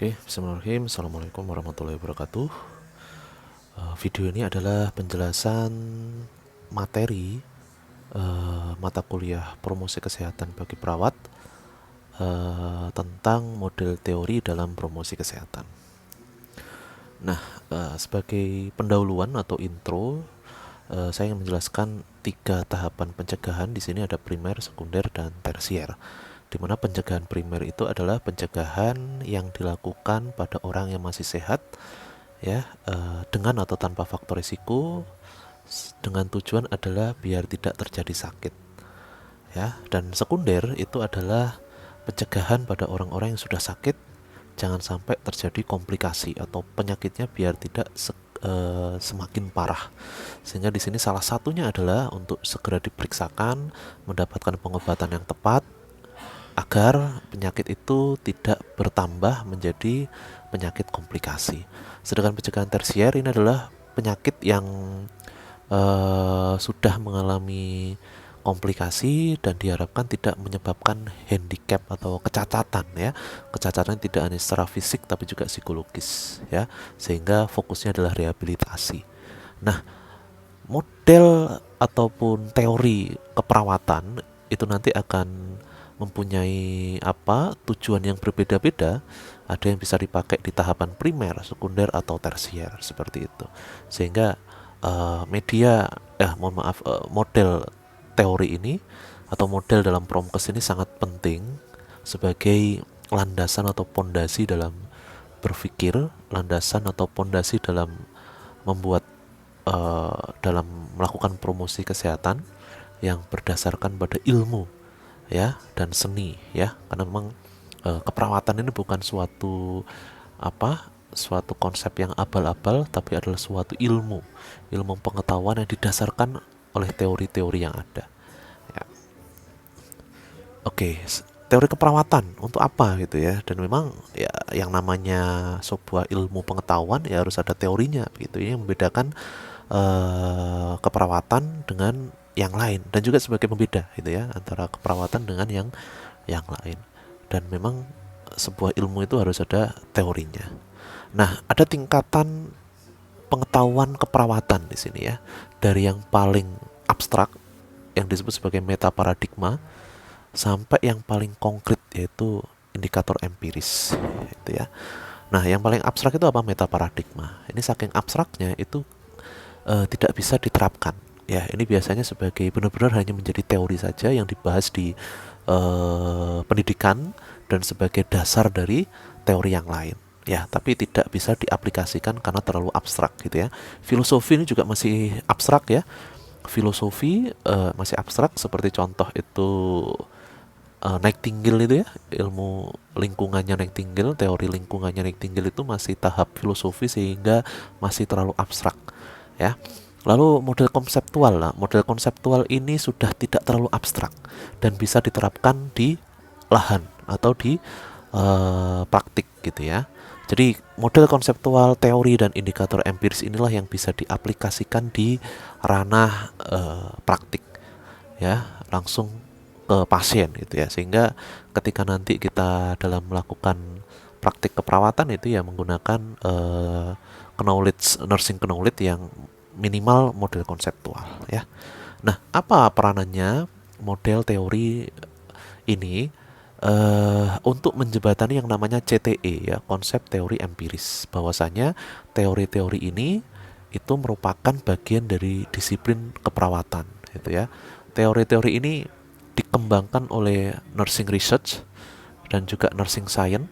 Oke, bismillahirrahmanirrahim. Assalamualaikum warahmatullahi wabarakatuh. Video ini adalah penjelasan materi mata kuliah promosi kesehatan bagi perawat tentang model teori dalam promosi kesehatan. Nah, sebagai pendahuluan atau intro, saya ingin menjelaskan 3 tahapan pencegahan. Di sini ada primer, sekunder, dan tersier. Di mana pencegahan primer itu adalah pencegahan yang dilakukan pada orang yang masih sehat, ya, dengan atau tanpa faktor risiko, dengan tujuan adalah biar tidak terjadi sakit, ya. Dan sekunder itu adalah pencegahan pada orang-orang yang sudah sakit, jangan sampai terjadi komplikasi atau penyakitnya biar tidak semakin parah. Sehingga di sini salah satunya adalah untuk segera diperiksakan, mendapatkan pengobatan yang tepat agar penyakit itu tidak bertambah menjadi penyakit komplikasi. Sedangkan pencegahan tersier ini adalah penyakit yang sudah mengalami komplikasi dan diharapkan tidak menyebabkan handicap atau kecacatan, ya. Kecacatan tidak hanya secara fisik tapi juga psikologis, ya. Sehingga fokusnya adalah rehabilitasi. Nah, model ataupun teori keperawatan itu nanti akan mempunyai tujuan yang berbeda-beda. Ada yang bisa dipakai di tahapan primer, sekunder, atau tersier seperti itu. Sehingga model teori ini atau model dalam promkes ini sangat penting sebagai landasan atau pondasi dalam berpikir, landasan atau pondasi dalam membuat dalam melakukan promosi kesehatan yang berdasarkan pada ilmu, ya, dan seni, ya. Karena memang keperawatan ini bukan suatu konsep yang abal-abal, tapi adalah suatu ilmu pengetahuan yang didasarkan oleh teori-teori yang ada, ya. Oke, teori keperawatan untuk apa gitu ya. Dan memang ya yang namanya sebuah ilmu pengetahuan ya harus ada teorinya gitu. Ini yang membedakan keperawatan dengan yang lain, dan juga sebagai pembeda gitu ya antara keperawatan dengan yang lain. Dan memang sebuah ilmu itu harus ada teorinya. Nah, ada tingkatan pengetahuan keperawatan di sini, ya. Dari yang paling abstrak yang disebut sebagai meta paradigma sampai yang paling konkret yaitu indikator empiris gitu ya. Nah, yang paling abstrak itu apa? Meta paradigma. Ini saking abstraknya itu tidak bisa diterapkan. Ya, ini biasanya sebagai benar-benar hanya menjadi teori saja yang dibahas di pendidikan dan sebagai dasar dari teori yang lain. Ya, tapi tidak bisa diaplikasikan karena terlalu abstrak gitu ya. Filosofi ini juga masih abstrak, ya. Filosofi masih abstrak, seperti contoh itu Nightingale itu, ya, ilmu lingkungannya Nightingale, teori lingkungannya Nightingale itu masih tahap filosofi sehingga masih terlalu abstrak, ya. Lalu model konseptual ini sudah tidak terlalu abstrak dan bisa diterapkan di lahan atau di praktik gitu ya. Jadi model konseptual, teori, dan indikator empiris inilah yang bisa diaplikasikan di ranah praktik, ya, langsung ke pasien gitu ya. Sehingga ketika nanti kita dalam melakukan praktik keperawatan itu ya menggunakan nursing knowledge yang minimal model konseptual, ya. Nah, apa peranannya model teori ini untuk menjembatani yang namanya CTE, ya, konsep teori empiris? Bahwasanya teori-teori ini itu merupakan bagian dari disiplin keperawatan gitu ya. Teori-teori ini dikembangkan oleh nursing research dan juga nursing science,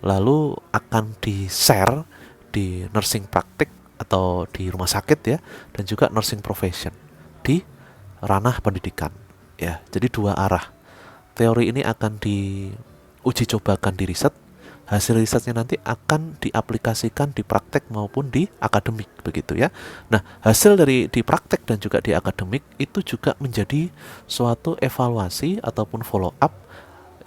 lalu akan di-share di nursing praktik atau di rumah sakit, ya, dan juga nursing profession di ranah pendidikan, ya. Jadi dua arah. Teori ini akan diuji cobakan di riset, hasil risetnya nanti akan diaplikasikan di praktek maupun di akademik begitu ya. Nah, hasil dari di praktek dan juga di akademik itu juga menjadi suatu evaluasi ataupun follow up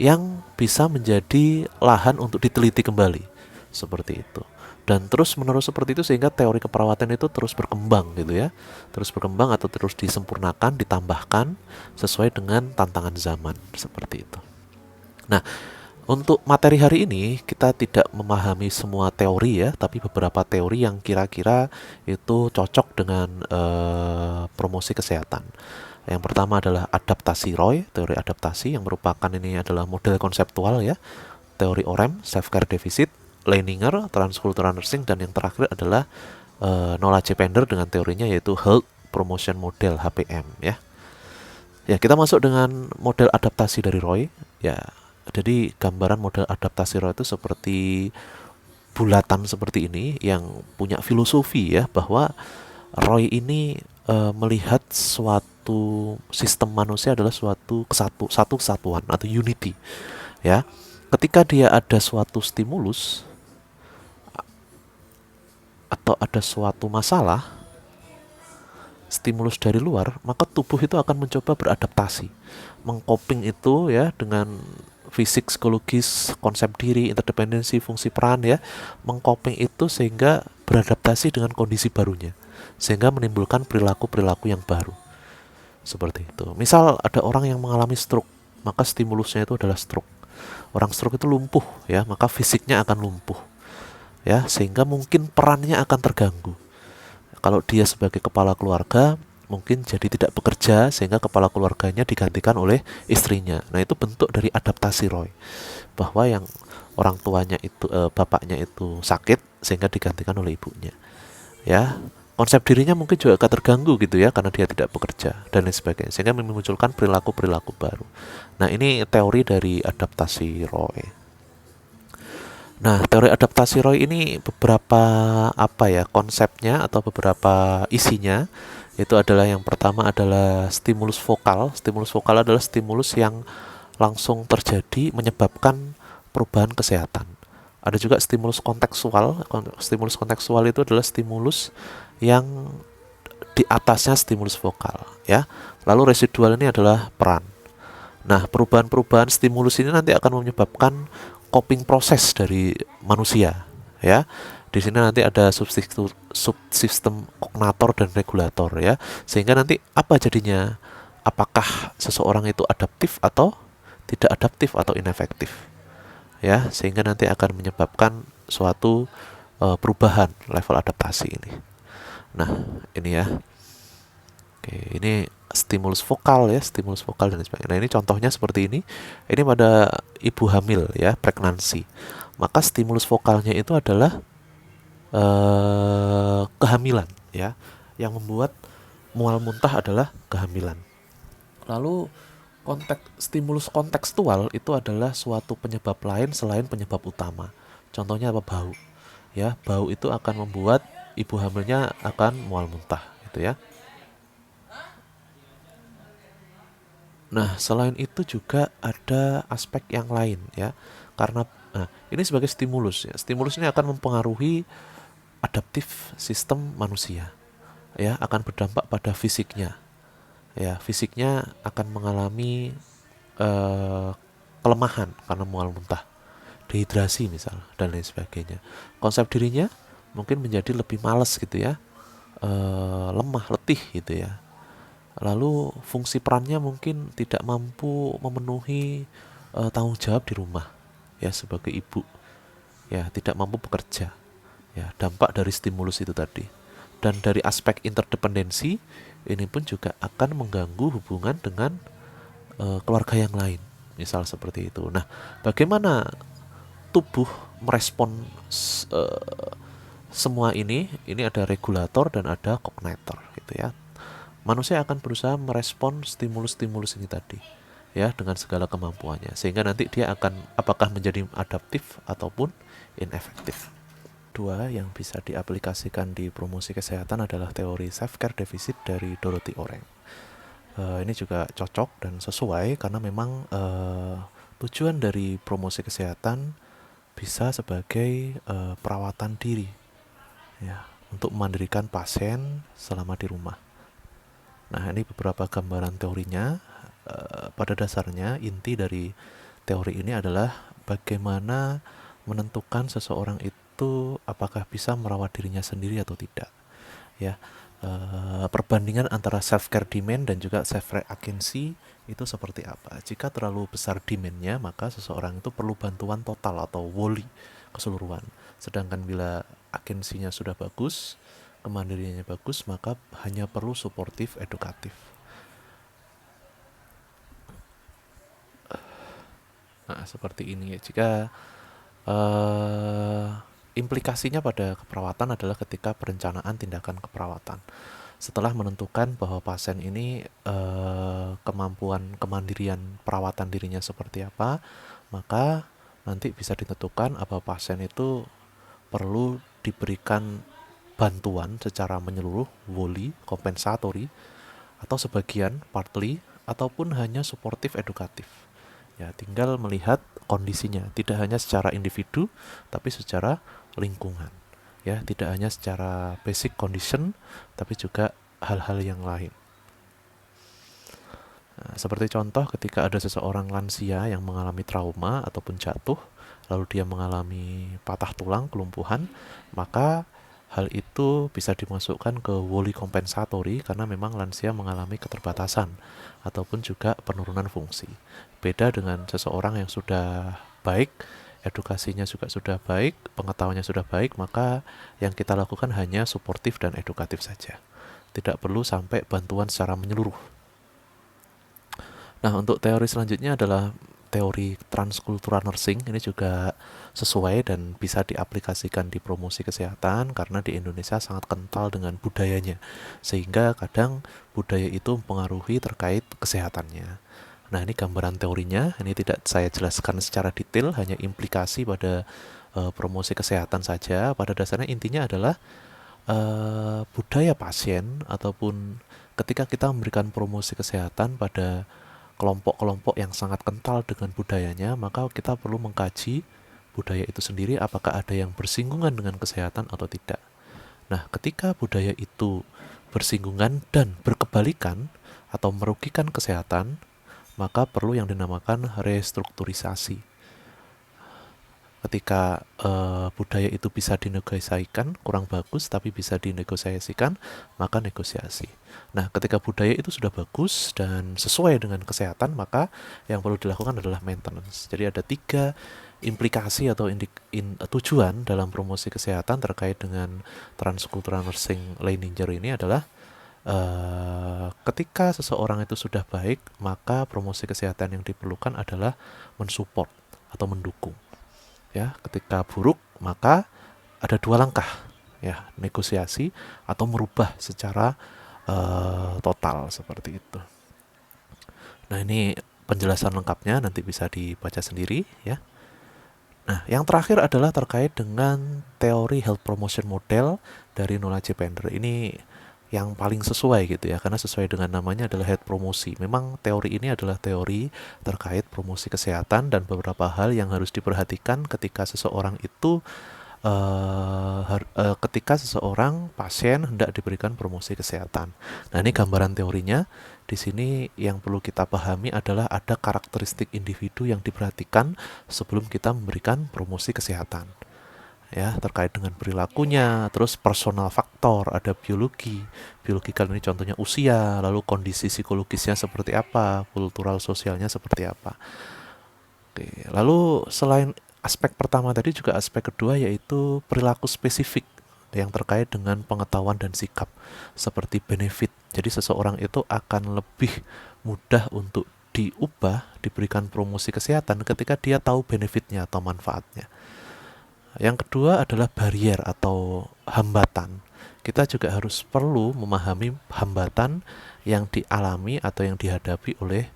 yang bisa menjadi lahan untuk diteliti kembali seperti itu. Dan terus menerus seperti itu sehingga teori keperawatan itu terus berkembang gitu ya. Terus berkembang atau terus disempurnakan, ditambahkan sesuai dengan tantangan zaman seperti itu. Nah, Untuk materi hari ini kita tidak memahami semua teori ya, tapi beberapa teori yang kira-kira itu cocok dengan promosi kesehatan. Yang pertama adalah adaptasi Roy, teori adaptasi yang merupakan ini adalah model konseptual ya, teori OREM, self-care deficit, Leininger, transcultural nursing, dan yang terakhir adalah Nola Pender dengan teorinya yaitu Health Promotion Model HPM ya. Ya, kita masuk dengan model adaptasi dari Roy. Ya, jadi gambaran model adaptasi Roy itu seperti bulatan seperti ini yang punya filosofi ya bahwa Roy ini melihat suatu sistem manusia adalah satu kesatuan atau unity ya. Ketika dia ada suatu stimulus atau ada suatu masalah, stimulus dari luar, maka tubuh itu akan mencoba beradaptasi, mengcoping itu ya dengan fisik, psikologis, konsep diri, interdependensi, fungsi peran ya, mengcoping itu sehingga beradaptasi dengan kondisi barunya, sehingga menimbulkan perilaku-perilaku yang baru. Seperti itu. Misal ada orang yang mengalami stroke, maka stimulusnya itu adalah stroke. Orang stroke itu lumpuh ya, maka fisiknya akan lumpuh ya, sehingga mungkin perannya akan terganggu. Kalau dia sebagai kepala keluarga mungkin jadi tidak bekerja sehingga kepala keluarganya digantikan oleh istrinya. Nah, itu bentuk dari adaptasi Roy. Bahwa yang orang tuanya itu bapaknya itu sakit sehingga digantikan oleh ibunya. Ya, konsep dirinya mungkin juga akan terganggu gitu ya karena dia tidak bekerja dan lain sebagainya sehingga memunculkan perilaku-perilaku baru. Nah, ini teori dari adaptasi Roy. Nah, teori adaptasi Roy ini beberapa apa ya konsepnya atau beberapa isinya itu adalah yang pertama adalah stimulus vokal. Stimulus vokal adalah stimulus yang langsung terjadi menyebabkan perubahan kesehatan. Ada juga stimulus kontekstual. Stimulus kontekstual itu adalah stimulus yang di atasnya stimulus vokal ya. Lalu residual ini adalah peran. Nah, perubahan-perubahan stimulus ini nanti akan menyebabkan coping proses dari manusia, ya. Di sini nanti ada subsistem kognator dan regulator ya. Sehingga nanti apa jadinya? Apakah seseorang itu adaptif atau tidak adaptif atau inefektif? Ya, sehingga nanti akan menyebabkan suatu perubahan level adaptasi ini. Nah, ini ya. Oke, ini stimulus vokal ya, stimulus vokal dan sebagainya. Nah, ini contohnya seperti ini. Ini pada ibu hamil ya, pregnancy. Maka stimulus vokalnya itu adalah kehamilan ya. Yang membuat mual muntah adalah kehamilan. Lalu stimulus kontekstual itu adalah suatu penyebab lain selain penyebab utama. Contohnya apa? Bau. Ya, bau itu akan membuat ibu hamilnya akan mual muntah gitu ya. Nah, selain itu juga ada aspek yang lain ya. Karena ini sebagai stimulus ya. Stimulus ini akan mempengaruhi adaptif sistem manusia. Ya, akan berdampak pada fisiknya. Ya, fisiknya akan mengalami eh, kelemahan karena mual muntah, dehidrasi misal dan lain sebagainya. Konsep dirinya mungkin menjadi lebih malas gitu ya. Lemah, letih gitu ya. Lalu fungsi perannya mungkin tidak mampu memenuhi tanggung jawab di rumah ya sebagai ibu ya tidak mampu bekerja ya dampak dari stimulus itu tadi. Dan dari aspek interdependensi ini pun juga akan mengganggu hubungan dengan keluarga yang lain misal seperti itu. Nah, bagaimana tubuh merespon semua ini? Ini ada regulator dan ada kognitor gitu ya. Manusia akan berusaha merespon stimulus-stimulus ini tadi ya dengan segala kemampuannya sehingga nanti dia akan apakah menjadi adaptif ataupun inefektif. Dua yang bisa diaplikasikan di promosi kesehatan adalah teori self-care deficit dari Dorothy Oreng. Ini juga cocok dan sesuai karena memang tujuan dari promosi kesehatan bisa sebagai perawatan diri ya untuk memandirikan pasien selama di rumah. Nah, ini beberapa gambaran teorinya. Pada dasarnya inti dari teori ini adalah bagaimana menentukan seseorang itu apakah bisa merawat dirinya sendiri atau tidak. Ya, perbandingan antara self care demand dan juga self care agency itu seperti apa. Jika terlalu besar demandnya, maka seseorang itu perlu bantuan total atau wholly, keseluruhan. Sedangkan bila agensinya sudah bagus, kemandiriannya bagus, maka hanya perlu suportif edukatif. Nah, seperti ini ya. Jika eh, implikasinya pada keperawatan adalah ketika perencanaan tindakan keperawatan. Setelah menentukan bahwa pasien ini kemampuan kemandirian perawatan dirinya seperti apa, maka nanti bisa ditentukan apa pasien itu perlu diberikan bantuan secara menyeluruh, wholly, kompensatory, atau sebagian, partly, ataupun hanya suportif edukatif. Ya, tinggal melihat kondisinya, tidak hanya secara individu, tapi secara lingkungan. Ya, tidak hanya secara basic condition, tapi juga hal-hal yang lain. Nah, seperti contoh ketika ada seseorang lansia yang mengalami trauma ataupun jatuh, lalu dia mengalami patah tulang, kelumpuhan, maka hal itu bisa dimasukkan ke wholly compensatory karena memang lansia mengalami keterbatasan ataupun juga penurunan fungsi. Beda dengan seseorang yang sudah baik, edukasinya juga sudah baik, pengetahuannya sudah baik, maka yang kita lakukan hanya suportif dan edukatif saja. Tidak perlu sampai bantuan secara menyeluruh. Nah, untuk teori selanjutnya adalah teori transkultural nursing. Ini juga sesuai dan bisa diaplikasikan di promosi kesehatan karena di Indonesia sangat kental dengan budayanya. Sehingga kadang budaya itu mempengaruhi terkait kesehatannya. Nah, ini gambaran teorinya. Ini tidak saya jelaskan secara detail, hanya implikasi pada promosi kesehatan saja. Pada dasarnya intinya adalah budaya pasien ataupun ketika kita memberikan promosi kesehatan pada kelompok-kelompok yang sangat kental dengan budayanya, maka kita perlu mengkaji budaya itu sendiri apakah ada yang bersinggungan dengan kesehatan atau tidak. Nah, ketika budaya itu bersinggungan dan berkebalikan atau merugikan kesehatan, maka perlu yang dinamakan restrukturisasi. Ketika budaya itu bisa dinegosiasikan, kurang bagus tapi bisa dinegosiasikan, maka negosiasi. Nah, ketika budaya itu sudah bagus dan sesuai dengan kesehatan, maka yang perlu dilakukan adalah maintenance. Jadi ada 3 implikasi atau tujuan dalam promosi kesehatan terkait dengan transcultural nursing lineager ini adalah ketika seseorang itu sudah baik, maka promosi kesehatan yang diperlukan adalah mensupport atau mendukung. Ya, ketika buruk, maka ada 2 langkah, ya, negosiasi atau merubah secara total seperti itu. Nah, ini penjelasan lengkapnya nanti bisa dibaca sendiri ya. Nah, yang terakhir adalah terkait dengan teori health promotion model dari Nola J. Pender. Ini yang paling sesuai gitu ya, karena sesuai dengan namanya adalah health promosi. Memang teori ini adalah teori terkait promosi kesehatan dan beberapa hal yang harus diperhatikan ketika seseorang itu ketika seseorang pasien hendak diberikan promosi kesehatan. Nah, ini gambaran teorinya. Di sini yang perlu kita pahami adalah ada karakteristik individu yang diperhatikan sebelum kita memberikan promosi kesehatan. Ya, terkait dengan perilakunya, terus personal faktor, ada biologi. Biologi kali ini contohnya usia, lalu kondisi psikologisnya seperti apa, kultural sosialnya seperti apa. Oke, lalu selain aspek pertama tadi juga aspek kedua yaitu perilaku spesifik yang terkait dengan pengetahuan dan sikap seperti benefit. Jadi seseorang itu akan lebih mudah untuk diubah, diberikan promosi kesehatan ketika dia tahu benefitnya atau manfaatnya. Yang kedua adalah barrier atau hambatan. Kita juga harus perlu memahami hambatan yang dialami atau yang dihadapi oleh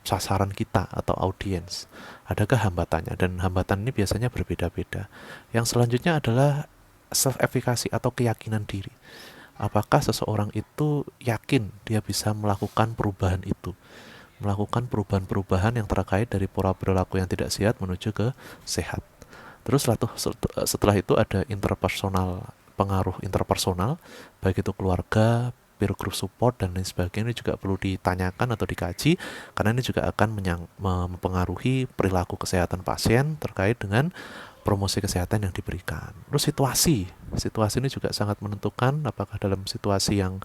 sasaran kita atau audiens. Adakah hambatannya? Dan hambatan ini biasanya berbeda-beda. Yang selanjutnya adalah self-efficacy atau keyakinan diri. Apakah seseorang itu yakin dia bisa melakukan perubahan itu? Melakukan perubahan-perubahan yang terkait dari pola perilaku yang tidak sehat menuju ke sehat. Terus setelah itu ada interpersonal, pengaruh interpersonal, baik itu keluarga, peer group support dan lain sebagainya. Ini juga perlu ditanyakan atau dikaji karena ini juga akan mempengaruhi perilaku kesehatan pasien terkait dengan promosi kesehatan yang diberikan. Terus situasi ini juga sangat menentukan apakah dalam situasi yang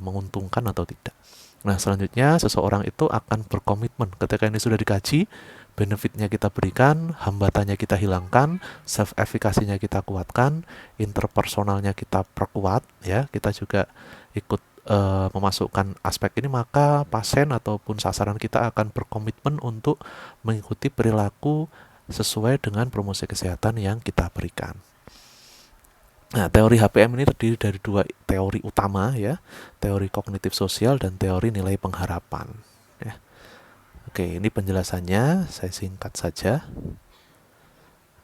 menguntungkan atau tidak. Nah, selanjutnya seseorang itu akan berkomitmen ketika ini sudah dikaji, benefitnya kita berikan, hambatannya kita hilangkan, self effikasinya kita kuatkan, interpersonalnya kita perkuat, ya, kita juga ikut memasukkan aspek ini, maka pasien ataupun sasaran kita akan berkomitmen untuk mengikuti perilaku sesuai dengan promosi kesehatan yang kita berikan. Nah, teori HPM ini terdiri dari dua teori utama, ya, teori kognitif sosial dan teori nilai pengharapan. Ya. Oke, ini penjelasannya, saya singkat saja.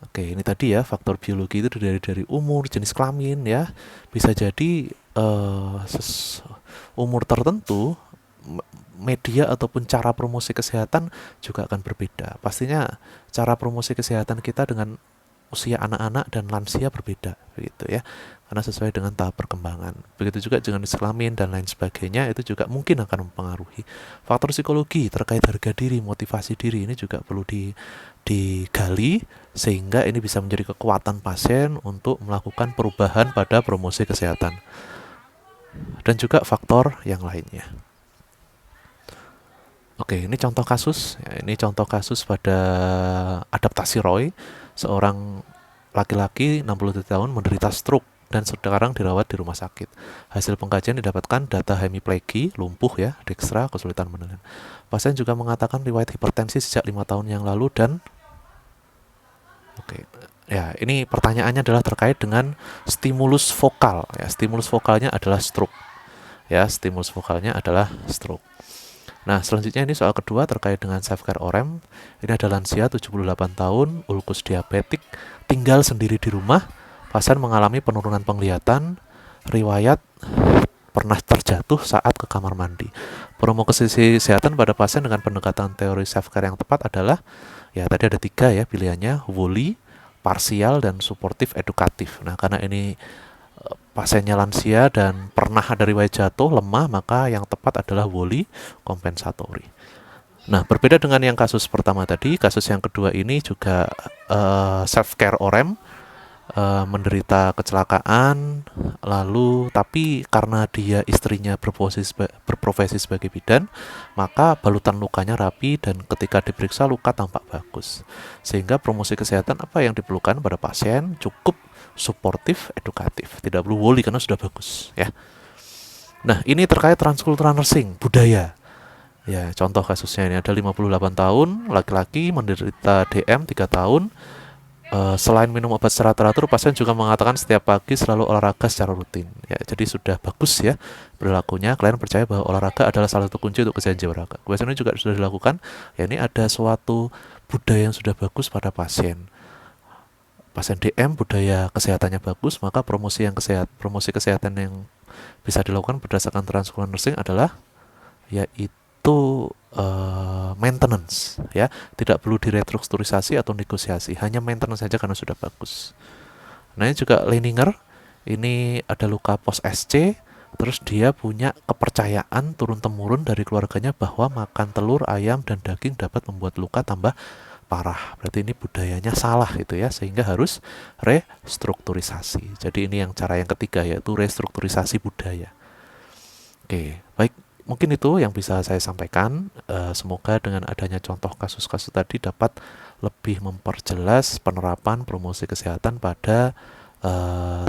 Oke, ini tadi ya, faktor biologi itu dari umur, jenis kelamin, ya, bisa jadi umur tertentu media ataupun cara promosi kesehatan juga akan berbeda. Pastinya cara promosi kesehatan kita dengan usia anak-anak dan lansia berbeda, begitu ya, karena sesuai dengan tahap perkembangan. Begitu juga dengan jenis kelamin dan lain sebagainya, itu juga mungkin akan mempengaruhi. Faktor psikologi terkait harga diri, motivasi diri ini juga perlu digali sehingga ini bisa menjadi kekuatan pasien untuk melakukan perubahan pada promosi kesehatan. Dan juga faktor yang lainnya. Oke, ini contoh kasus. Ya, ini contoh kasus pada adaptasi Roy, seorang laki-laki 67 tahun menderita stroke dan sekarang dirawat di rumah sakit. Hasil pengkajian didapatkan data hemiplegi, lumpuh ya, dekstra, kesulitan menelan. Pasien juga mengatakan riwayat hipertensi sejak 5 tahun yang lalu dan oke. Ya, ini pertanyaannya adalah terkait dengan stimulus vokal. Ya, stimulus vokalnya adalah stroke. Ya, stimulus vokalnya adalah stroke. Nah, selanjutnya ini soal kedua terkait dengan self-care OREM. Ini ada lansia 78 tahun, ulkus diabetik, tinggal sendiri di rumah. Pasien mengalami penurunan penglihatan, riwayat pernah terjatuh saat ke kamar mandi. Promosi kesehatan pada pasien dengan pendekatan teori self-care yang tepat adalah, ya tadi ada 3 ya pilihannya, wholly, parsial, dan suportif edukatif. Nah, karena ini pasiennya lansia dan pernah ada riwayat jatuh, lemah, maka yang tepat adalah wholly kompensatory. Nah, berbeda dengan yang kasus pertama tadi, kasus yang kedua ini juga self-care OREM, menderita kecelakaan, lalu tapi karena dia istrinya berprofesi sebagai bidan, maka balutan lukanya rapi dan ketika diperiksa luka tampak bagus. Sehingga promosi kesehatan apa yang diperlukan pada pasien cukup suportif, edukatif, tidak perlu wholly karena sudah bagus ya. Nah, ini terkait transkultural nursing, budaya. Ya, contoh kasusnya ini ada 58 tahun, laki-laki menderita DM 3 tahun. Selain minum obat secara teratur, pasien juga mengatakan setiap pagi selalu olahraga secara rutin. Ya, jadi sudah bagus ya perilakunya. Klien percaya bahwa olahraga adalah salah satu kunci untuk kesehatan jiwa raga. Kebiasaan ini juga sudah dilakukan. Ya, ini ada suatu budaya yang sudah bagus pada pasien. Pasien DM budaya kesehatannya bagus, maka promosi kesehatan yang bisa dilakukan berdasarkan transkultural nursing adalah yaitu maintenance ya, tidak perlu direstrukturisasi atau negosiasi, hanya maintenance saja karena sudah bagus. Nah, ini juga Leininger, ini ada luka post SC, terus dia punya kepercayaan turun-temurun dari keluarganya bahwa makan telur, ayam, dan daging dapat membuat luka tambah parah. Berarti ini budayanya salah gitu ya, sehingga harus restrukturisasi. Jadi ini yang cara yang ketiga, yaitu restrukturisasi budaya. Oke, baik. Mungkin itu yang bisa saya sampaikan. Semoga dengan adanya contoh kasus-kasus tadi dapat lebih memperjelas penerapan promosi kesehatan pada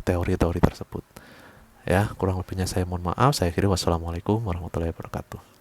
teori-teori tersebut. Ya, kurang lebihnya saya mohon maaf. Saya akhiri, wassalamualaikum warahmatullahi wabarakatuh.